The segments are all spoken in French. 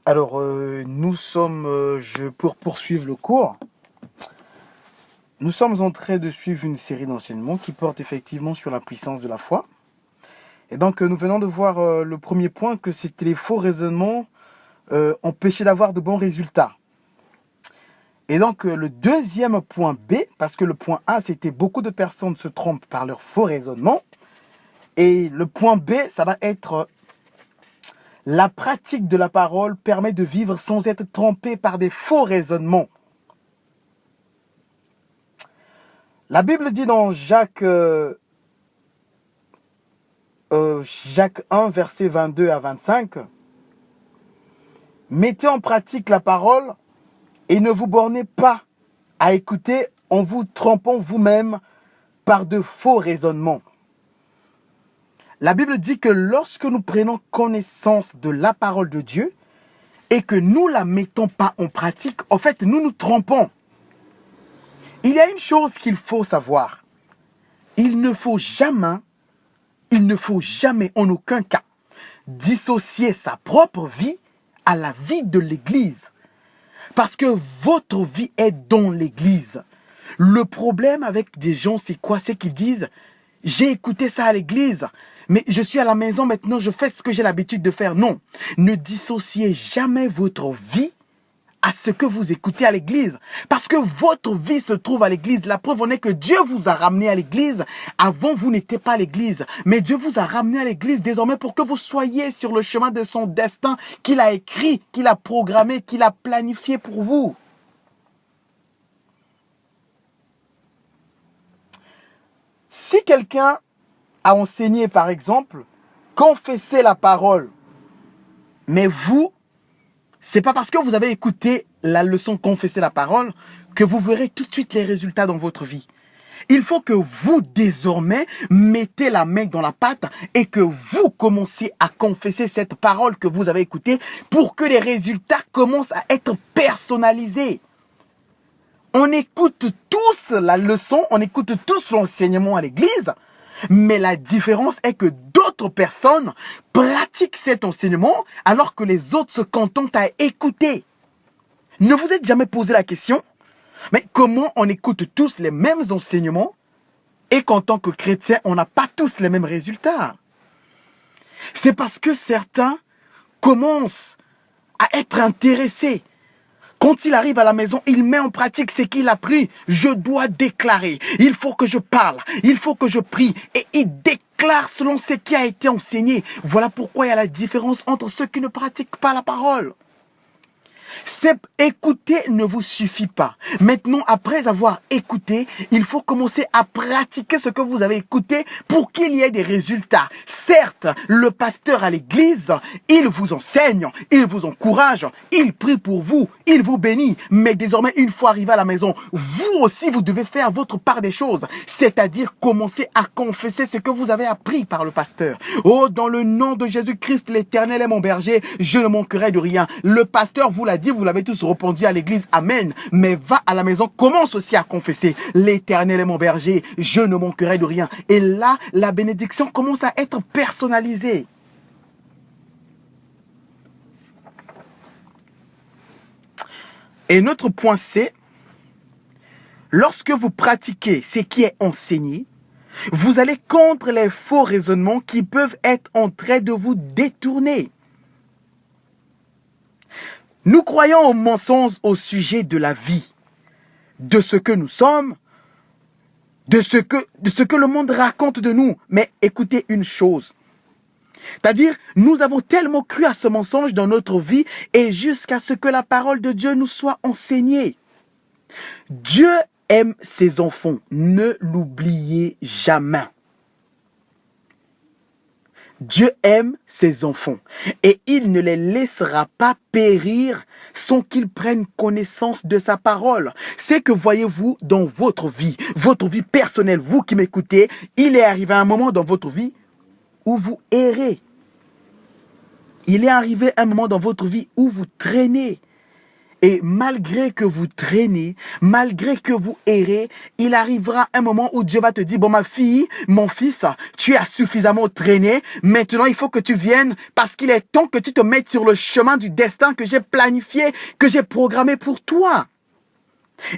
Alors, pour poursuivre le cours, nous sommes en train de suivre une série d'enseignements qui porte effectivement sur la puissance de la foi. Et donc, nous venons de voir le premier point, que c'était les faux raisonnements empêchaient d'avoir de bons résultats. Et donc, le deuxième point B, parce que le point A, c'était beaucoup de personnes se trompent par leurs faux raisonnements. Et le point B, ça va être la pratique de la parole permet de vivre sans être trompé par des faux raisonnements. La Bible dit dans Jacques 1, verset 22 à 25, « Mettez en pratique la parole et ne vous bornez pas à écouter en vous trompant vous-même par de faux raisonnements. » La Bible dit que lorsque nous prenons connaissance de la parole de Dieu et que nous ne la mettons pas en pratique, en fait, nous nous trompons. Il y a une chose qu'il faut savoir. Il ne faut jamais, en aucun cas, dissocier sa propre vie à la vie de l'Église. Parce que votre vie est dans l'Église. Le problème avec des gens, c'est quoi? C'est qu'ils disent, j'ai écouté ça à l'Église, mais je suis à la maison maintenant, je fais ce que j'ai l'habitude de faire. Non, ne dissociez jamais votre vie à ce que vous écoutez à l'église. Parce que votre vie se trouve à l'église. La preuve en est que Dieu vous a ramené à l'église. Avant, vous n'étiez pas à l'église. Mais Dieu vous a ramené à l'église désormais pour que vous soyez sur le chemin de son destin qu'il a écrit, qu'il a programmé, qu'il a planifié pour vous. Si quelqu'un a enseigné, par exemple, confessez la parole, mais vous, c'est pas parce que vous avez écouté la leçon confesser la parole que vous verrez tout de suite les résultats dans votre vie. Il faut que vous, désormais, mettez la main dans la pâte et que vous commenciez à confesser cette parole que vous avez écoutée pour que les résultats commencent à être personnalisés. On écoute tous la leçon, on écoute tous l'enseignement à l'église, mais la différence est que d'autres personnes pratiquent cet enseignement alors que les autres se contentent à écouter. Ne vous êtes jamais posé la question, mais comment on écoute tous les mêmes enseignements et qu'en tant que chrétien, on n'a pas tous les mêmes résultats? C'est parce que certains commencent à être intéressés. Quand il arrive à la maison, il met en pratique ce qu'il a appris. Je dois déclarer. Il faut que je parle. Il faut que je prie. Et il déclare selon ce qui a été enseigné. Voilà pourquoi il y a la différence entre ceux qui ne pratiquent pas la parole. C'est écouter ne vous suffit pas. Maintenant, après avoir écouté, il faut commencer à pratiquer ce que vous avez écouté pour qu'il y ait des résultats. Certes, le pasteur à l'église, il vous enseigne, il vous encourage, il prie pour vous, il vous bénit. Mais désormais, une fois arrivé à la maison, vous aussi, vous devez faire votre part des choses. C'est-à-dire commencer à confesser ce que vous avez appris par le pasteur. Oh, dans le nom de Jésus-Christ, l'Éternel est mon berger, je ne manquerai de rien. Le pasteur vous l'a dit, vous l'avez tous répondu à l'église, amen. Mais va à la maison, commence aussi à confesser. L'Éternel est mon berger, je ne manquerai de rien. Et là, la bénédiction commence à être personnalisée. Et notre point C, lorsque vous pratiquez ce qui est enseigné, vous allez contre les faux raisonnements qui peuvent être en train de vous détourner. Nous croyons aux mensonges au sujet de la vie, de ce que nous sommes, de ce que le monde raconte de nous. Mais écoutez une chose. C'est-à-dire, nous avons tellement cru à ce mensonge dans notre vie et jusqu'à ce que la parole de Dieu nous soit enseignée. Dieu aime ses enfants. Ne l'oubliez jamais. Dieu aime ses enfants et il ne les laissera pas périr sans qu'ils prennent connaissance de sa parole. C'est que voyez-vous dans votre vie personnelle, vous qui m'écoutez, il est arrivé un moment dans votre vie où vous errez. Il est arrivé un moment dans votre vie où vous traînez. Et malgré que vous traînez, malgré que vous errez, il arrivera un moment où Dieu va te dire, bon ma fille, mon fils, tu as suffisamment traîné, maintenant il faut que tu viennes parce qu'il est temps que tu te mettes sur le chemin du destin que j'ai planifié, que j'ai programmé pour toi.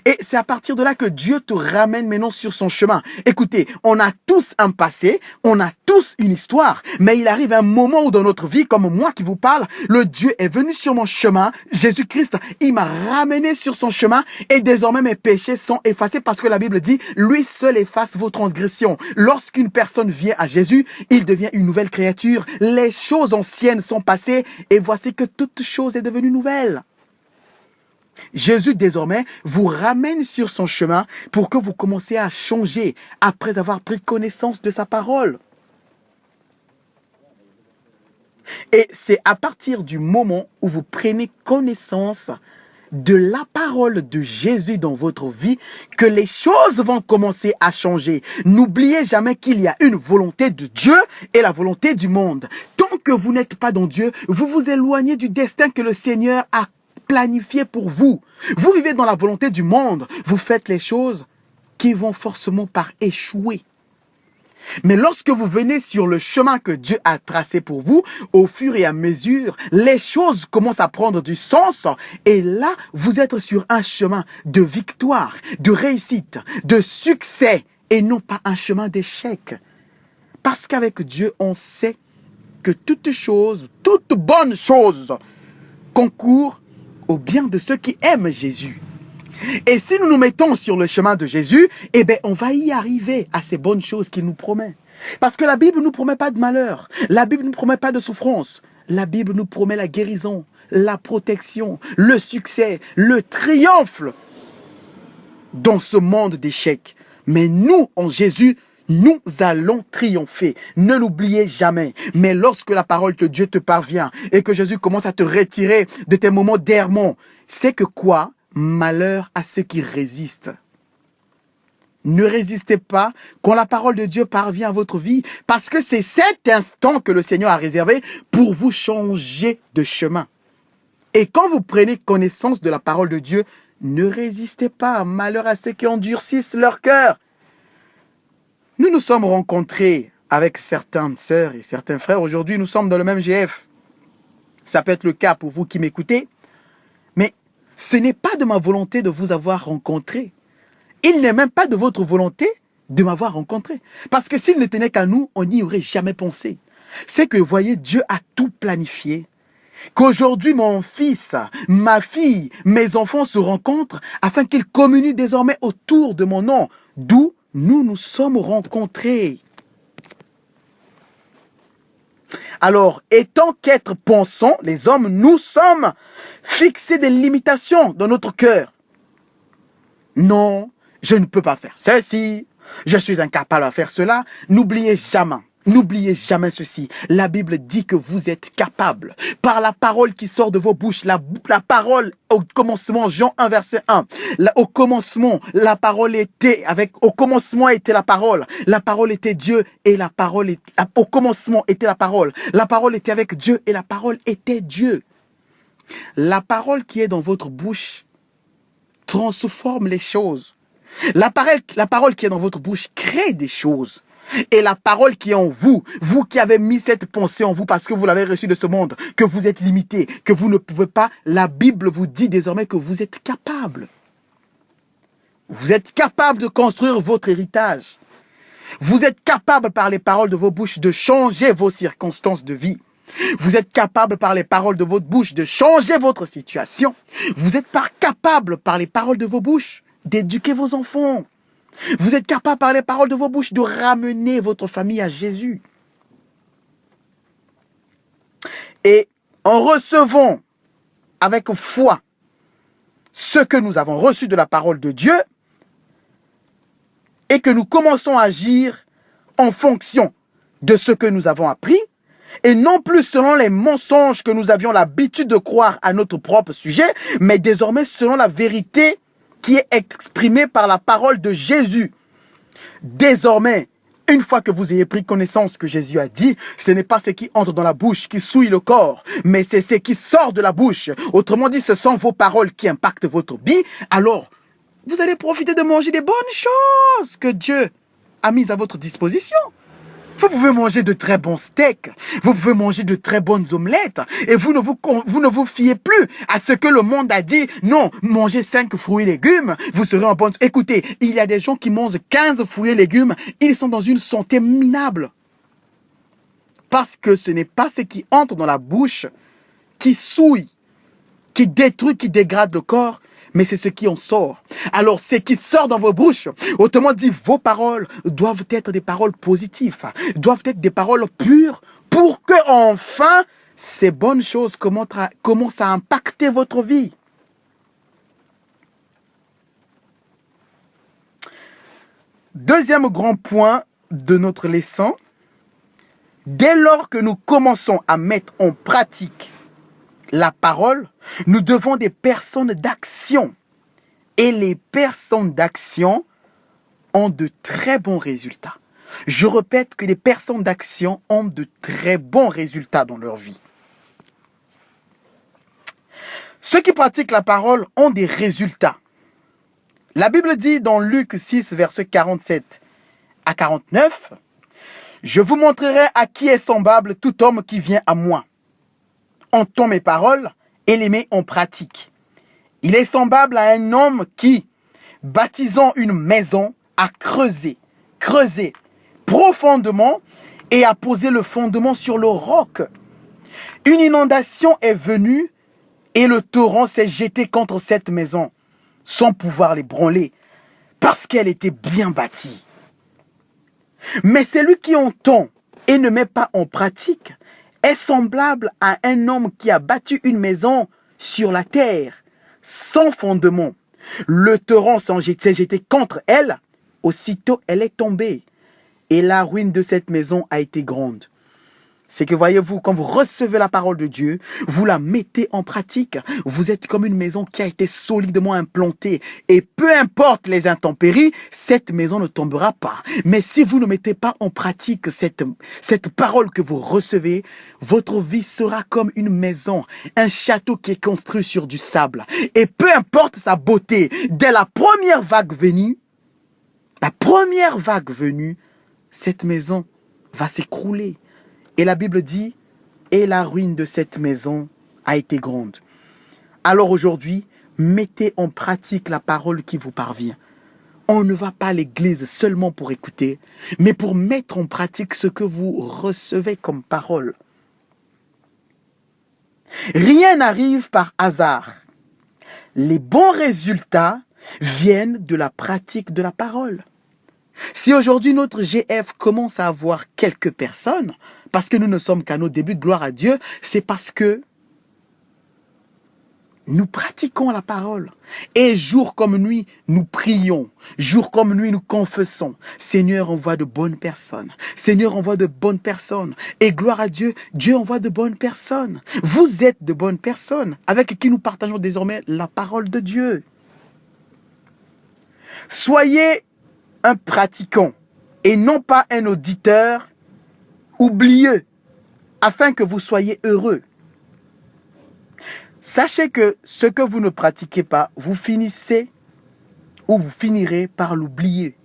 Et c'est à partir de là que Dieu te ramène maintenant sur son chemin. Écoutez, on a tous un passé, on a tous une histoire, mais il arrive un moment où dans notre vie, comme moi qui vous parle, le Dieu est venu sur mon chemin, Jésus-Christ, il m'a ramené sur son chemin et désormais mes péchés sont effacés parce que la Bible dit, lui seul efface vos transgressions. Lorsqu'une personne vient à Jésus, il devient une nouvelle créature. Les choses anciennes sont passées et voici que toute chose est devenue nouvelle. Jésus, désormais, vous ramène sur son chemin pour que vous commenciez à changer après avoir pris connaissance de sa parole. Et c'est à partir du moment où vous prenez connaissance de la parole de Jésus dans votre vie que les choses vont commencer à changer. N'oubliez jamais qu'il y a une volonté de Dieu et la volonté du monde. Tant que vous n'êtes pas dans Dieu, vous vous éloignez du destin que le Seigneur a planifié pour vous. Vous vivez dans la volonté du monde. Vous faites les choses qui vont forcément par échouer. Mais lorsque vous venez sur le chemin que Dieu a tracé pour vous, au fur et à mesure, les choses commencent à prendre du sens. Et là, vous êtes sur un chemin de victoire, de réussite, de succès, et non pas un chemin d'échec. Parce qu'avec Dieu, on sait que toute bonne chose concourt au bien de ceux qui aiment Jésus. Et si nous nous mettons sur le chemin de Jésus, eh bien, on va y arriver à ces bonnes choses qu'il nous promet. Parce que la Bible ne nous promet pas de malheur. La Bible ne nous promet pas de souffrance. La Bible nous promet la guérison, la protection, le succès, le triomphe dans ce monde d'échecs. Mais nous, en Jésus, nous allons triompher. Ne l'oubliez jamais. Mais lorsque la parole de Dieu te parvient et que Jésus commence à te retirer de tes moments d'errement, c'est que quoi? Malheur à ceux qui résistent. Ne résistez pas quand la parole de Dieu parvient à votre vie, parce que c'est cet instant que le Seigneur a réservé pour vous changer de chemin. Et quand vous prenez connaissance de la parole de Dieu, ne résistez pas. Malheur à ceux qui endurcissent leur cœur. Nous nous sommes rencontrés avec certaines sœurs et certains frères. Aujourd'hui, nous sommes dans le même GF. Ça peut être le cas pour vous qui m'écoutez. Mais ce n'est pas de ma volonté de vous avoir rencontré. Il n'est même pas de votre volonté de m'avoir rencontré. Parce que s'il ne tenait qu'à nous, on n'y aurait jamais pensé. C'est que, voyez, Dieu a tout planifié. Qu'aujourd'hui, mon fils, ma fille, mes enfants se rencontrent afin qu'ils communient désormais autour de mon nom. D'où nous nous sommes rencontrés. Alors, étant qu'être pensants, les hommes, nous sommes fixés des limitations dans notre cœur. Non, je ne peux pas faire ceci, je suis incapable de faire cela. N'oubliez jamais ceci. La Bible dit que vous êtes capable. Par la parole qui sort de vos bouches, la parole au commencement, Jean 1, verset 1. Au commencement, la parole était, au commencement était la parole était Dieu et au commencement était la parole était avec Dieu et la parole était Dieu. La parole qui est dans votre bouche transforme les choses. La parole qui est dans votre bouche crée des choses. Et la parole qui est en vous, vous qui avez mis cette pensée en vous parce que vous l'avez reçue de ce monde, que vous êtes limité, que vous ne pouvez pas, la Bible vous dit désormais que vous êtes capable. Vous êtes capable de construire votre héritage. Vous êtes capable par les paroles de vos bouches de changer vos circonstances de vie. Vous êtes capable par les paroles de votre bouche de changer votre situation. Vous êtes capable par les paroles de vos bouches d'éduquer vos enfants. Vous êtes capable par les paroles de vos bouches de ramener votre famille à Jésus. Et en recevant avec foi ce que nous avons reçu de la parole de Dieu et que nous commençons à agir en fonction de ce que nous avons appris et non plus selon les mensonges que nous avions l'habitude de croire à notre propre sujet, mais désormais selon la vérité qui est exprimée par la parole de Jésus. Désormais, Une fois que vous ayez pris connaissance que Jésus a dit, ce n'est pas ce qui entre dans la bouche qui souille le corps, mais c'est ce qui sort de la bouche. Autrement dit, ce sont vos paroles qui impactent votre vie. Alors, vous allez profiter de manger des bonnes choses que Dieu a mises à votre disposition. Vous pouvez manger de très bons steaks, vous pouvez manger de très bonnes omelettes, et vous ne vous fiez plus à ce que le monde a dit. Non, mangez 5 fruits et légumes, vous serez en bonne... Écoutez, il y a des gens qui mangent 15 fruits et légumes, ils sont dans une santé minable. Parce que ce n'est pas ce qui entre dans la bouche qui souille, qui détruit, qui dégrade le corps, mais c'est ce qui en sort. Alors, ce qui sort dans vos bouches, autrement dit, vos paroles doivent être des paroles positives, doivent être des paroles pures pour que, enfin, ces bonnes choses commencent à impacter votre vie. Deuxième grand point de notre leçon, dès lors que nous commençons à mettre en pratique la parole, nous devons des personnes d'action. Et les personnes d'action ont de très bons résultats. Je répète que les personnes d'action ont de très bons résultats dans leur vie. Ceux qui pratiquent la parole ont des résultats. La Bible dit dans Luc 6, versets 47 à 49, « Je vous montrerai à qui est semblable tout homme qui vient à moi. Entend mes paroles et les met en pratique. Il est semblable à un homme qui, bâtissant une maison, a creusé profondément et a posé le fondement sur le roc. Une inondation est venue et le torrent s'est jeté contre cette maison sans pouvoir l'ébranler parce qu'elle était bien bâtie. Mais celui qui entend et ne met pas en pratique est semblable à un homme qui a bâti une maison sur la terre, sans fondement. Le torrent s'est jeté contre elle, aussitôt elle est tombée, et la ruine de cette maison a été grande. C'est que voyez-vous, quand vous recevez la parole de Dieu, vous la mettez en pratique. Vous êtes comme une maison qui a été solidement implantée. Et peu importe les intempéries, cette maison ne tombera pas. Mais si vous ne mettez pas en pratique cette parole que vous recevez, votre vie sera comme une maison, un château qui est construit sur du sable. Et peu importe sa beauté, dès la première vague venue, cette maison va s'écrouler. Et la Bible dit, et la ruine de cette maison a été grande. Alors aujourd'hui, mettez en pratique la parole qui vous parvient. On ne va pas à l'église seulement pour écouter, mais pour mettre en pratique ce que vous recevez comme parole. Rien n'arrive par hasard. Les bons résultats viennent de la pratique de la parole. Si aujourd'hui notre GF commence à avoir quelques personnes, parce que nous ne sommes qu'à nos débuts, gloire à Dieu, c'est parce que nous pratiquons la parole. Et jour comme nuit, nous prions. Jour comme nuit, nous confessons. Seigneur, envoie de bonnes personnes. Seigneur, envoie de bonnes personnes. Et gloire à Dieu, Dieu envoie de bonnes personnes. Vous êtes de bonnes personnes avec qui nous partageons désormais la parole de Dieu. Soyez un pratiquant et non pas un auditeur oublieux, afin que vous soyez heureux. Sachez que ce que vous ne pratiquez pas, vous finissez ou vous finirez par l'oublier.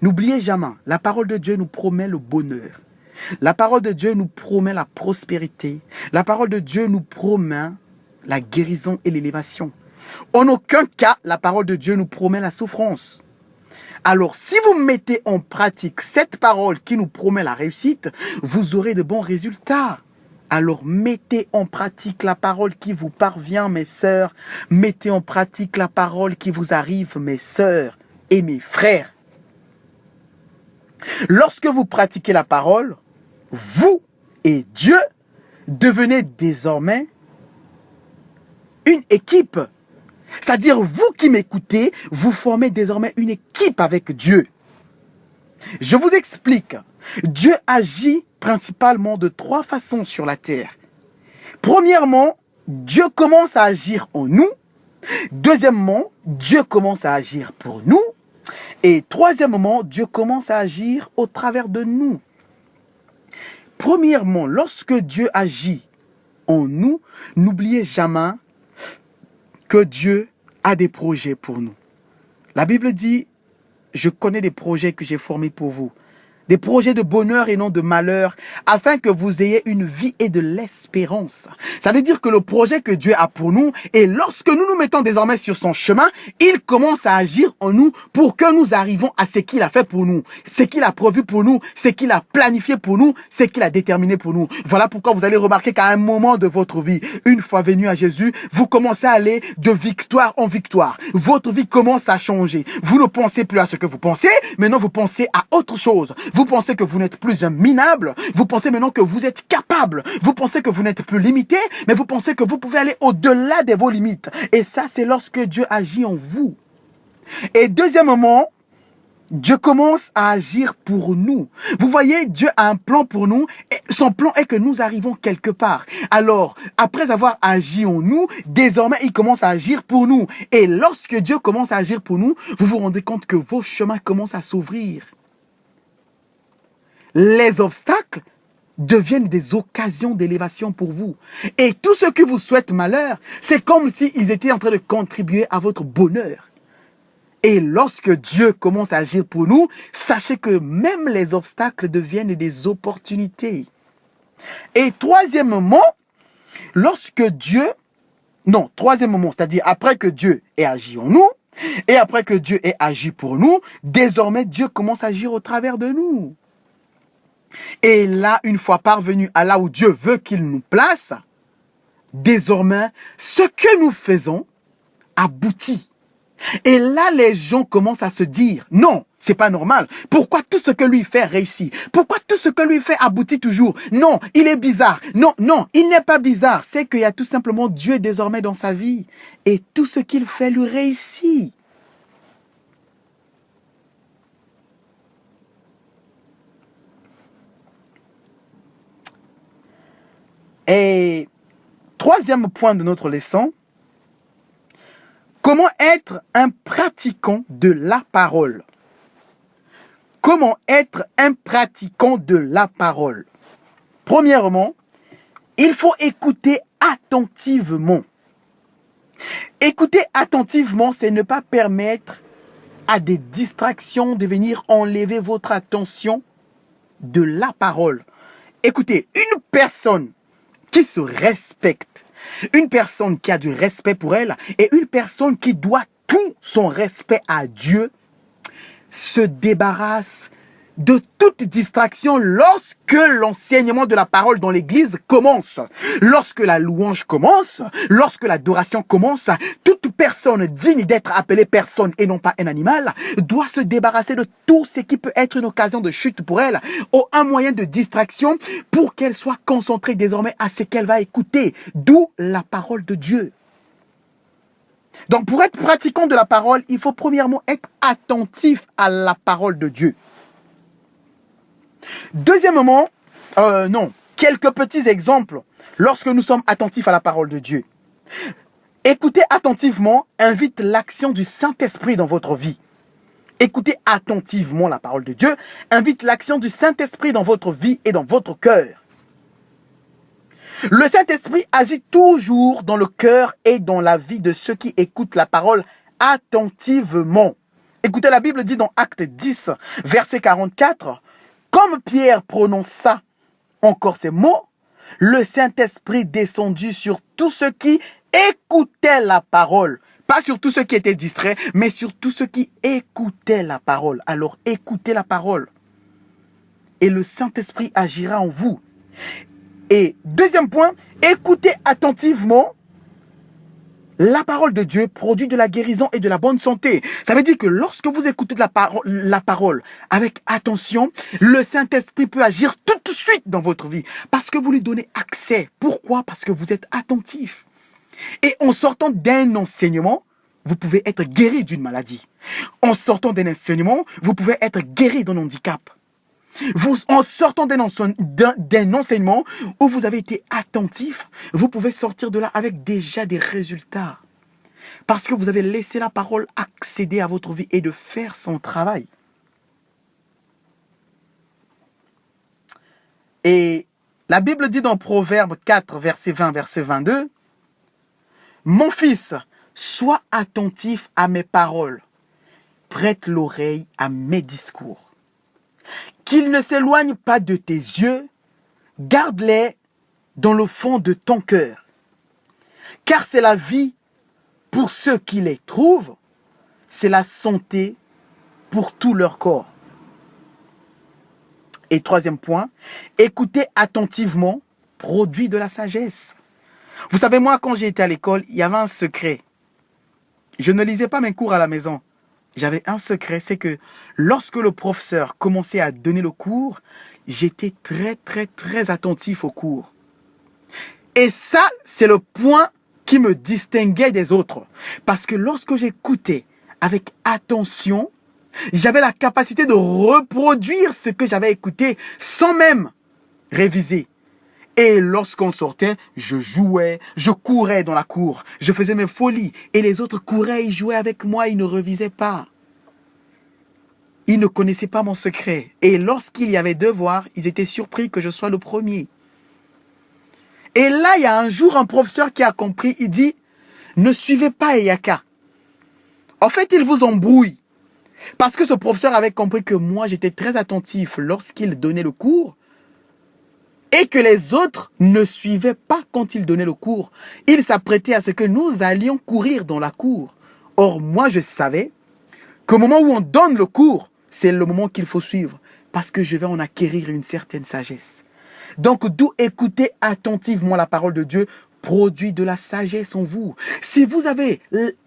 N'oubliez jamais, la parole de Dieu nous promet le bonheur. La parole de Dieu nous promet la prospérité. La parole de Dieu nous promet la guérison et l'élévation. En aucun cas, la parole de Dieu nous promet la souffrance. Alors, si vous mettez en pratique cette parole qui nous promet la réussite, vous aurez de bons résultats. Alors, mettez en pratique la parole qui vous parvient, mes sœurs. Mettez en pratique la parole qui vous arrive, mes sœurs et mes frères. Lorsque vous pratiquez la parole, vous et Dieu devenez désormais une équipe. C'est-à-dire, vous qui m'écoutez, vous formez désormais une équipe avec Dieu. Je vous explique. Dieu agit principalement de 3 façons sur la terre. Premièrement, Dieu commence à agir en nous. Deuxièmement, Dieu commence à agir pour nous. Et troisièmement, Dieu commence à agir au travers de nous. Premièrement, lorsque Dieu agit en nous, n'oubliez jamais que Dieu a des projets pour nous. La Bible dit, je connais des projets que j'ai formés pour vous. Des projets de bonheur et non de malheur, afin que vous ayez une vie et de l'espérance. Ça veut dire que le projet que Dieu a pour nous, et lorsque nous nous mettons désormais sur son chemin, il commence à agir en nous pour que nous arrivons à ce qu'il a fait pour nous, ce qu'il a prévu pour nous, ce qu'il a planifié pour nous, ce qu'il a déterminé pour nous. Voilà pourquoi vous allez remarquer qu'à un moment de votre vie, une fois venu à Jésus, vous commencez à aller de victoire en victoire. Votre vie commence à changer. Vous ne pensez plus à ce que vous pensez, maintenant vous pensez à autre chose. Vous pensez que vous n'êtes plus un minable. Vous pensez maintenant que vous êtes capable. Vous pensez que vous n'êtes plus limité, mais vous pensez que vous pouvez aller au-delà de vos limites. Et ça, c'est lorsque Dieu agit en vous. Et deuxièmement, Dieu commence à agir pour nous. Vous voyez, Dieu a un plan pour nous et son plan est que nous arrivons quelque part. Alors, après avoir agi en nous, désormais, il commence à agir pour nous. Et lorsque Dieu commence à agir pour nous, vous vous rendez compte que vos chemins commencent à s'ouvrir. Les obstacles deviennent des occasions d'élévation pour vous. Et tous ceux qui vous souhaitent malheur, c'est comme s'ils étaient en train de contribuer à votre bonheur. Et lorsque Dieu commence à agir pour nous, sachez que même les obstacles deviennent des opportunités. Et troisièmement, c'est-à-dire après que Dieu ait agi en nous, et après que Dieu ait agi pour nous, désormais Dieu commence à agir au travers de nous. Et là, une fois parvenu à là où Dieu veut qu'il nous place, désormais, ce que nous faisons aboutit. Et là, les gens commencent à se dire, non, c'est pas normal. Pourquoi tout ce que lui fait réussit? Pourquoi tout ce que lui fait aboutit toujours? Non, il est bizarre. Non, il n'est pas bizarre. C'est qu'il y a tout simplement Dieu désormais dans sa vie. Et tout ce qu'il fait lui réussit. Et troisième point de notre leçon, comment être un pratiquant de la parole? Comment être un pratiquant de la parole? Premièrement, il faut écouter attentivement. Écouter attentivement, c'est ne pas permettre à des distractions de venir enlever votre attention de la parole. Écoutez, une personne qui se respecte, une personne qui a du respect pour elle et une personne qui doit tout son respect à Dieu se débarrasse de toute distraction lorsque l'enseignement de la parole dans l'église commence. Lorsque la louange commence, lorsque l'adoration commence, toute personne digne d'être appelée personne et non pas un animal doit se débarrasser de tout ce qui peut être une occasion de chute pour elle ou un moyen de distraction pour qu'elle soit concentrée désormais à ce qu'elle va écouter, d'où la parole de Dieu. Donc pour être pratiquant de la parole, il faut premièrement être attentif à la parole de Dieu. Deuxièmement, quelques petits exemples lorsque nous sommes attentifs à la parole de Dieu. Écouter attentivement invite l'action du Saint-Esprit dans votre vie. Écoutez attentivement la parole de Dieu invite l'action du Saint-Esprit dans votre vie et dans votre cœur. Le Saint-Esprit agit toujours dans le cœur et dans la vie de ceux qui écoutent la parole attentivement. Écoutez, la Bible dit dans Actes 10, verset 44, « Comme Pierre prononça encore ces mots, le Saint-Esprit descendit sur tous ceux qui écoutaient la parole. » Pas sur tous ceux qui étaient distraits, mais sur tous ceux qui écoutaient la parole. Alors écoutez la parole. Et le Saint-Esprit agira en vous. Et deuxième point, écoutez attentivement. La parole de Dieu produit de la guérison et de la bonne santé. Ça veut dire que lorsque vous écoutez la parole avec attention, le Saint-Esprit peut agir tout de suite dans votre vie parce que vous lui donnez accès. Pourquoi? Parce que vous êtes attentif. Et en sortant d'un enseignement, vous pouvez être guéri d'une maladie. En sortant d'un enseignement, vous pouvez être guéri d'un handicap. En sortant d'un enseignement où vous avez été attentif, vous pouvez sortir de là avec déjà des résultats. Parce que vous avez laissé la parole accéder à votre vie et de faire son travail. Et la Bible dit dans Proverbe 4, verset 20, verset 22, « Mon fils, sois attentif à mes paroles, prête l'oreille à mes discours. Qu'ils ne s'éloignent pas de tes yeux, garde-les dans le fond de ton cœur. Car c'est la vie pour ceux qui les trouvent, c'est la santé pour tout leur corps. » Et troisième point, écoutez attentivement, produit de la sagesse. Vous savez, moi, quand j'étais à l'école, il y avait un secret. Je ne lisais pas mes cours à la maison. J'avais un secret, c'est que lorsque le professeur commençait à donner le cours, j'étais très attentif au cours. Et ça, c'est le point qui me distinguait des autres. Parce que lorsque j'écoutais avec attention, j'avais la capacité de reproduire ce que j'avais écouté sans même réviser. Et lorsqu'on sortait, je jouais, je courais dans la cour, je faisais mes folies. Et les autres couraient, ils jouaient avec moi, ils ne revisaient pas. Ils ne connaissaient pas mon secret. Et lorsqu'il y avait devoir, ils étaient surpris que je sois le premier. Et là, il y a un jour un professeur qui a compris, il dit, ne suivez pas Eyaka. En fait, il vous embrouille. Parce que ce professeur avait compris que moi, j'étais très attentif lorsqu'il donnait le cours et que les autres ne suivaient pas quand il donnait le cours. Il s'apprêtait à ce que nous allions courir dans la cour. Or, moi, je savais qu'au moment où on donne le cours, c'est le moment qu'il faut suivre parce que je vais en acquérir une certaine sagesse. Donc, d'où écouter attentivement la parole de Dieu produit de la sagesse en vous. Si vous avez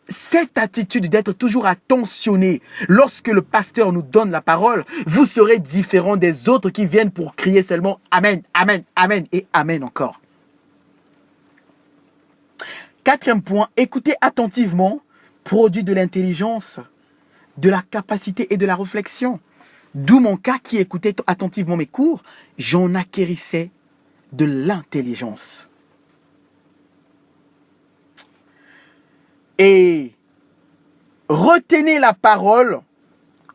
cette attitude d'être toujours attentionné lorsque le pasteur nous donne la parole, vous serez différent des autres qui viennent pour crier seulement Amen, Amen, Amen et Amen encore. Quatrième point, écoutez attentivement produit de l'intelligence, de la capacité et de la réflexion. D'où mon cas qui écoutait attentivement mes cours, j'en acquérissais de l'intelligence. Et retenez la parole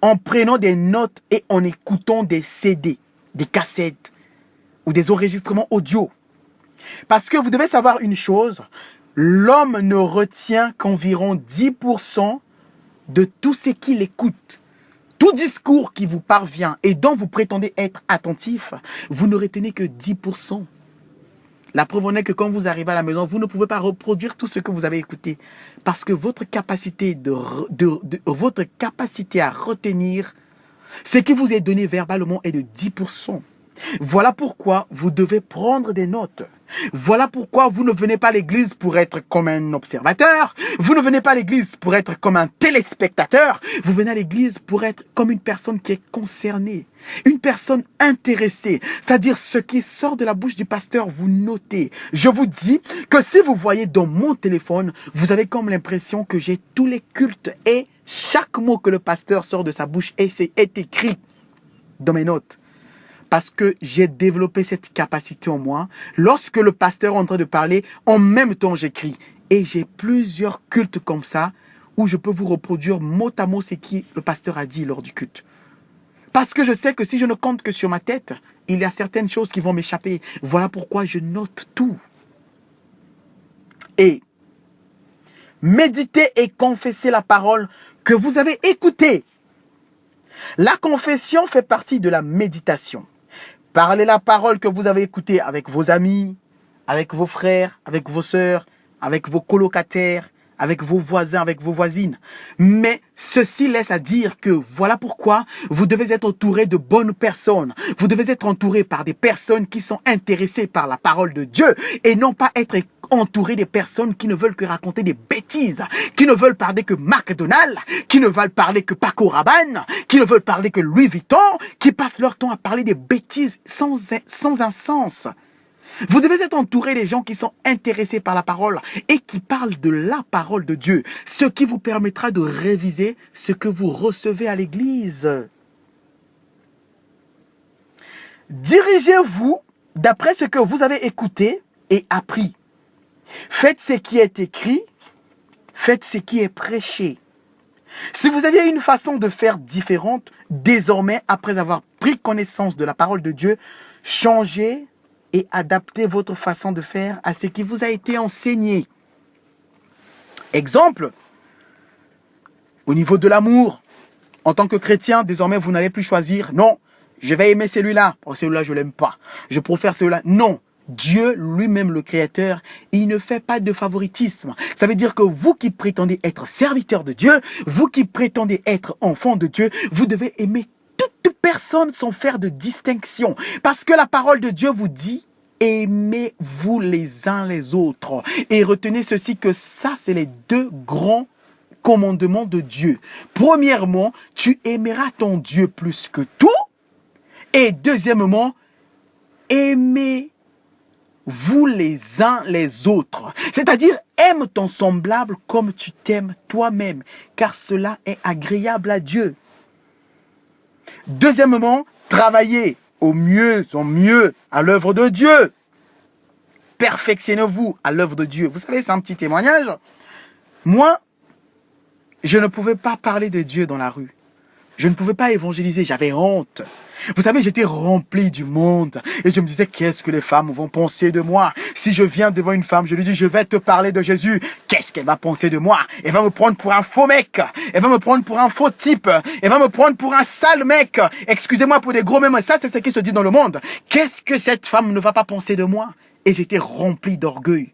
en prenant des notes et en écoutant des CD, des cassettes ou des enregistrements audio. Parce que vous devez savoir une chose, l'homme ne retient qu'environ 10% de tout ce qu'il écoute. Tout discours qui vous parvient et dont vous prétendez être attentif, vous ne retenez que 10%. La preuve en est que quand vous arrivez à la maison, vous ne pouvez pas reproduire tout ce que vous avez écouté. Parce que votre capacité, votre capacité à retenir ce qui vous est donné verbalement est de 10%. Voilà pourquoi vous devez prendre des notes. Voilà pourquoi vous ne venez pas à l'église pour être comme un observateur. Vous ne venez pas à l'église pour être comme un téléspectateur. Vous venez à l'église pour être comme une personne qui est concernée. Une personne intéressée. C'est-à-dire ce qui sort de la bouche du pasteur, vous notez. Je vous dis que si vous voyez dans mon téléphone, vous avez comme l'impression que j'ai tous les cultes et chaque mot que le pasteur sort de sa bouche est écrit dans mes notes. Parce que j'ai développé cette capacité en moi. Lorsque le pasteur est en train de parler, en même temps j'écris. Et j'ai plusieurs cultes comme ça, où je peux vous reproduire mot à mot ce que le pasteur a dit lors du culte. Parce que je sais que si je ne compte que sur ma tête, il y a certaines choses qui vont m'échapper. Voilà pourquoi je note tout. Et méditez et confessez la parole que vous avez écoutée. La confession fait partie de la méditation. Parlez la parole que vous avez écoutée avec vos amis, avec vos frères, avec vos sœurs, avec vos colocataires, avec vos voisins, avec vos voisines. Mais ceci laisse à dire que voilà pourquoi vous devez être entouré de bonnes personnes. Vous devez être entouré par des personnes qui sont intéressées par la parole de Dieu et non pas être entouré des personnes qui ne veulent que raconter des bêtises, qui ne veulent parler que McDonald's, qui ne veulent parler que Paco Rabanne, qui ne veulent parler que Louis Vuitton, qui passent leur temps à parler des bêtises sans un sens. Vous devez être entouré des gens qui sont intéressés par la parole et qui parlent de la parole de Dieu, ce qui vous permettra de réviser ce que vous recevez à l'église. Dirigez-vous d'après ce que vous avez écouté et appris. Faites ce qui est écrit, faites ce qui est prêché. Si vous aviez une façon de faire différente, désormais, après avoir pris connaissance de la parole de Dieu, changez et adaptez votre façon de faire à ce qui vous a été enseigné. Exemple, au niveau de l'amour, en tant que chrétien, désormais, vous n'allez plus choisir, non, je vais aimer celui-là, oh, celui-là, je ne l'aime pas, je préfère celui-là. Non, Dieu lui-même, le Créateur, il ne fait pas de favoritisme. Ça veut dire que vous qui prétendez être serviteur de Dieu, vous qui prétendez être enfant de Dieu, vous devez aimer toute personne sans faire de distinction. Parce que la parole de Dieu vous dit, aimez-vous les uns les autres. Et retenez ceci, que ça, c'est les deux grands commandements de Dieu. Premièrement, tu aimeras ton Dieu plus que tout. Et deuxièmement, aimez-vous les uns les autres. C'est-à-dire, aime ton semblable comme tu t'aimes toi-même, car cela est agréable à Dieu. Deuxièmement, travaillez au mieux en mieux à l'œuvre de Dieu. Perfectionnez-vous à l'œuvre de Dieu. Vous savez, c'est un petit témoignage. Moi, je ne pouvais pas parler de Dieu dans la rue. Je ne pouvais pas évangéliser, j'avais honte. Vous savez, j'étais rempli du monde. Et je me disais, qu'est-ce que les femmes vont penser de moi? Si je viens devant une femme, je lui dis, je vais te parler de Jésus. Qu'est-ce qu'elle va penser de moi? Elle va me prendre pour un faux mec. Elle va me prendre pour un faux type. Elle va me prendre pour un sale mec. Excusez-moi pour des gros mêmes. Ça, c'est ce qui se dit dans le monde. Qu'est-ce que cette femme ne va pas penser de moi? Et j'étais rempli d'orgueil.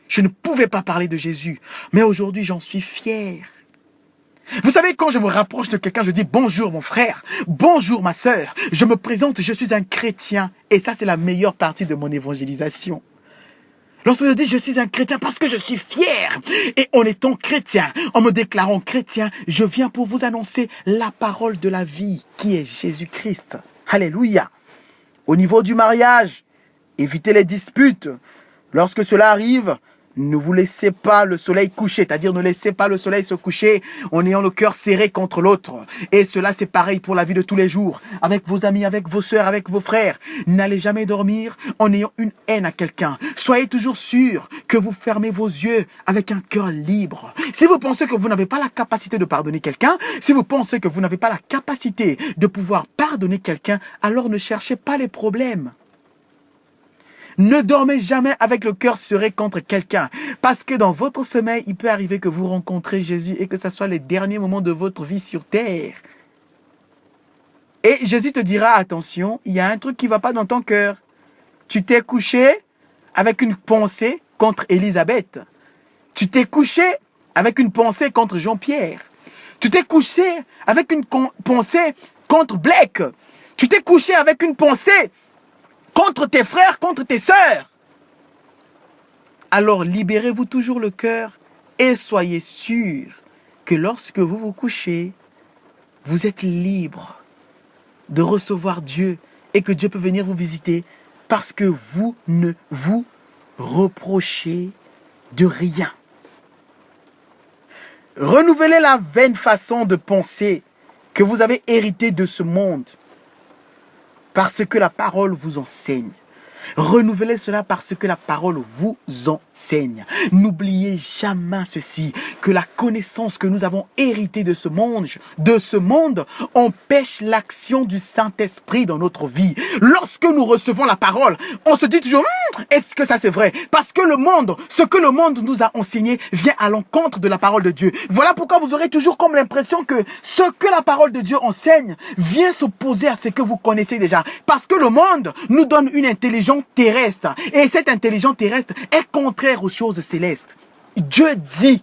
Je ne pouvais pas parler de Jésus. Mais aujourd'hui, j'en suis fier. Vous savez, quand je me rapproche de quelqu'un, je dis bonjour mon frère, bonjour ma sœur, je me présente, je suis un chrétien. Et ça, c'est la meilleure partie de mon évangélisation. Lorsque je dis je suis un chrétien parce que je suis fier. Et en étant chrétien, en me déclarant chrétien, je viens pour vous annoncer la parole de la vie qui est Jésus-Christ. Alléluia. Au niveau du mariage, évitez les disputes. Lorsque cela arrive, ne vous laissez pas le soleil coucher, c'est-à-dire ne laissez pas le soleil se coucher en ayant le cœur serré contre l'autre. Et cela, c'est pareil pour la vie de tous les jours, avec vos amis, avec vos sœurs, avec vos frères. N'allez jamais dormir en ayant une haine à quelqu'un. Soyez toujours sûr que vous fermez vos yeux avec un cœur libre. Si vous pensez que vous n'avez pas la capacité de pardonner quelqu'un, si vous pensez que vous n'avez pas la capacité de pouvoir pardonner quelqu'un, alors ne cherchez pas les problèmes. Ne dormez jamais avec le cœur serré contre quelqu'un. Parce que dans votre sommeil, il peut arriver que vous rencontrez Jésus et que ce soit les derniers moments de votre vie sur terre. Et Jésus te dira, attention, il y a un truc qui ne va pas dans ton cœur. Tu t'es couché avec une pensée contre Élisabeth. Tu t'es couché avec une pensée contre Jean-Pierre. Tu t'es couché avec une pensée contre Blake. Tu t'es couché avec une pensée contre tes frères, contre tes sœurs. Alors libérez-vous toujours le cœur et soyez sûr que lorsque vous vous couchez, vous êtes libre de recevoir Dieu et que Dieu peut venir vous visiter parce que vous ne vous reprochez de rien. Renouvelez la vaine façon de penser que vous avez héritée de ce monde. Parce que la parole vous enseigne. Renouvelez cela parce que la parole vous enseigne. N'oubliez jamais ceci, que la connaissance que nous avons héritée de ce monde empêche l'action du Saint-Esprit dans notre vie. Lorsque nous recevons la parole, on se dit toujours, est-ce que ça c'est vrai? Parce que le monde, ce que le monde nous a enseigné vient à l'encontre de la parole de Dieu. Voilà pourquoi vous aurez toujours comme l'impression que ce que la parole de Dieu enseigne vient s'opposer à ce que vous connaissez déjà. Parce que le monde nous donne une intelligence terrestre. Et cette intelligence terrestre est contraire aux choses célestes. Dieu dit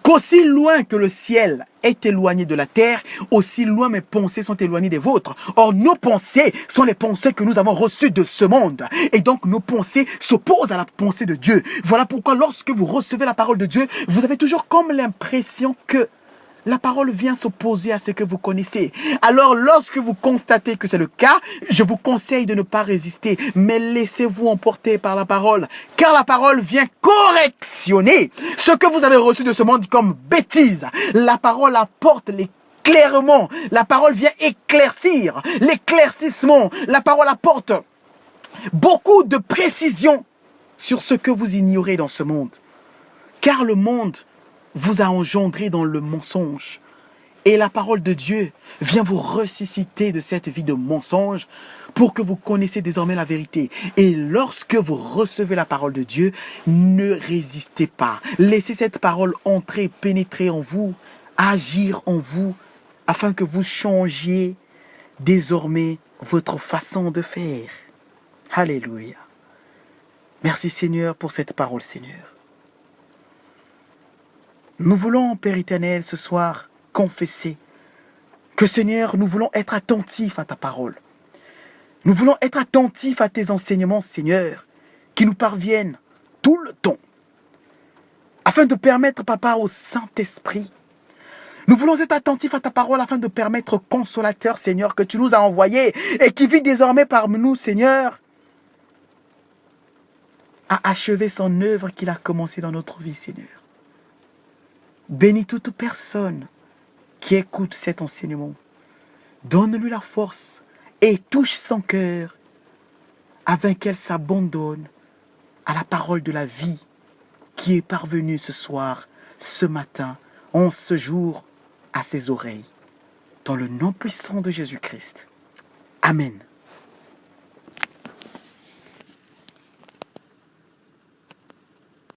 qu'aussi loin que le ciel est éloigné de la terre, aussi loin mes pensées sont éloignées des vôtres. Or, nos pensées sont les pensées que nous avons reçues de ce monde. Et donc, nos pensées s'opposent à la pensée de Dieu. Voilà pourquoi lorsque vous recevez la parole de Dieu, vous avez toujours comme l'impression que la parole vient s'opposer à ce que vous connaissez. Alors, lorsque vous constatez que c'est le cas, je vous conseille de ne pas résister, mais laissez-vous emporter par la parole. Car la parole vient correctionner ce que vous avez reçu de ce monde comme bêtise. La parole apporte l'éclairement. La parole vient éclaircir l'éclaircissement. La parole apporte beaucoup de précision sur ce que vous ignorez dans ce monde. Car le monde vous a engendré dans le mensonge. Et la parole de Dieu vient vous ressusciter de cette vie de mensonge pour que vous connaissiez désormais la vérité. Et lorsque vous recevez la parole de Dieu, ne résistez pas. Laissez cette parole entrer, pénétrer en vous, agir en vous, afin que vous changiez désormais votre façon de faire. Alléluia. Merci Seigneur pour cette parole, Seigneur. Nous voulons, Père éternel, ce soir, confesser que Seigneur, nous voulons être attentifs à ta parole. Nous voulons être attentifs à tes enseignements, Seigneur, qui nous parviennent tout le temps, afin de permettre, Papa, au Saint-Esprit. Nous voulons être attentifs à ta parole afin de permettre au consolateur, Seigneur, que tu nous as envoyé et qui vit désormais parmi nous, Seigneur, à achever son œuvre qu'il a commencée dans notre vie, Seigneur. Bénis toute personne qui écoute cet enseignement. Donne-lui la force et touche son cœur afin qu'elle s'abandonne à la parole de la vie qui est parvenue ce soir, ce matin, en ce jour, à ses oreilles. Dans le nom puissant de Jésus-Christ. Amen.